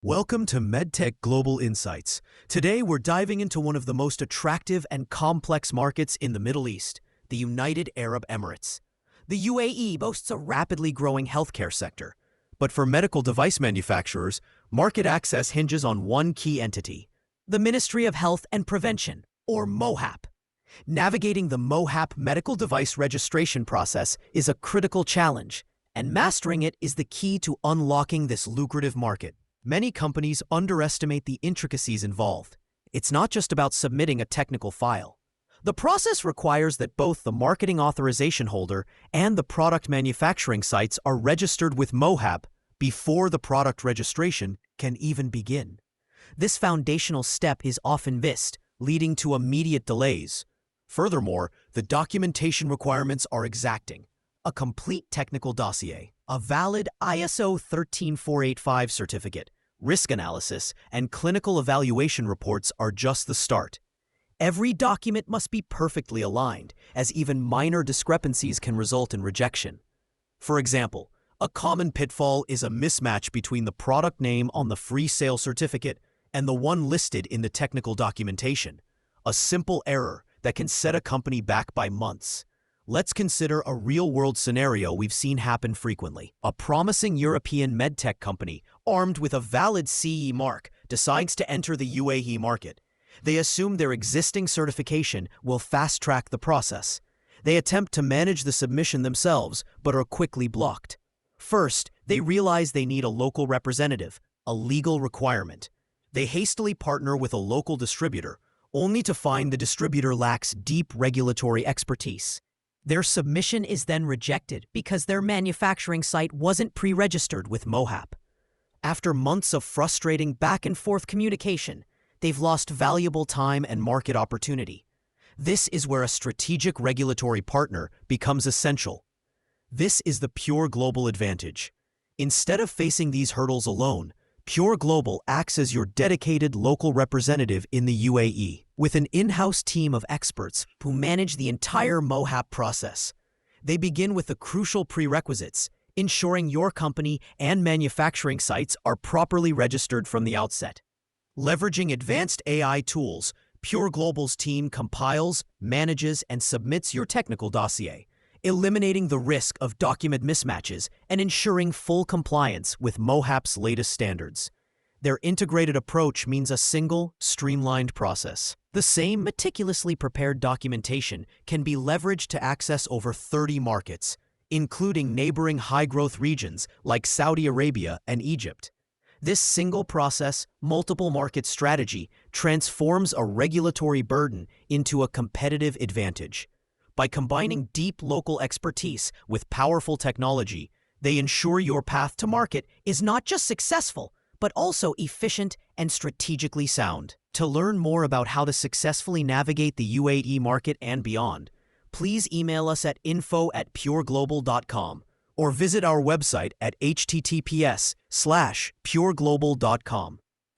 Welcome to MedTech Global Insights. Today we're diving into one of the most attractive and complex markets in the Middle East, the United Arab Emirates. The UAE boasts a rapidly growing healthcare sector, but for medical device manufacturers, market access hinges on one key entity, the Ministry of Health and Prevention, or MOHAP. Navigating the MOHAP medical device registration process is a critical challenge, and mastering it is the key to unlocking this lucrative market. Many companies underestimate the intricacies involved. It's not just about submitting a technical file. The process requires that both the marketing authorization holder and the product manufacturing sites are registered with MOHAP before the product registration can even begin. This foundational step is often missed, leading to immediate delays. Furthermore, the documentation requirements are exacting. A complete technical dossier, a valid ISO 13485 certificate, risk analysis, and clinical evaluation reports are just the start. Every document must be perfectly aligned, as even minor discrepancies can result in rejection. For example, a common pitfall is a mismatch between the product name on the free sale certificate and the one listed in the technical documentation, a simple error that can set a company back by months. Let's consider a real-world scenario we've seen happen frequently. A promising European medtech company, armed with a valid CE mark, decides to enter the UAE market. They assume their existing certification will fast-track the process. They attempt to manage the submission themselves, but are quickly blocked. First, they realize they need a local representative, a legal requirement. They hastily partner with a local distributor, only to find the distributor lacks deep regulatory expertise. Their submission is then rejected because their manufacturing site wasn't pre-registered with MOHAP. After months of frustrating back-and-forth communication, they've lost valuable time and market opportunity. This is where a strategic regulatory partner becomes essential. This is the Pure Global advantage. Instead of facing these hurdles alone, Pure Global acts as your dedicated local representative in the UAE, with an in-house team of experts who manage the entire MOHAP process. They begin with the crucial prerequisites, ensuring your company and manufacturing sites are properly registered from the outset. Leveraging advanced AI tools, Pure Global's team compiles, manages, and submits your technical dossier, eliminating the risk of document mismatches and ensuring full compliance with MOHAP's latest standards. Their integrated approach means a single, streamlined process. The same meticulously prepared documentation can be leveraged to access over 30 markets, including neighboring high-growth regions like Saudi Arabia and Egypt. This single process, multiple market strategy transforms a regulatory burden into a competitive advantage. By combining deep local expertise with powerful technology, they ensure your path to market is not just successful, but also efficient and strategically sound. To learn more about how to successfully navigate the UAE market and beyond, please email us at info@pureglobal.com or visit our website at https:/pureglobal.com.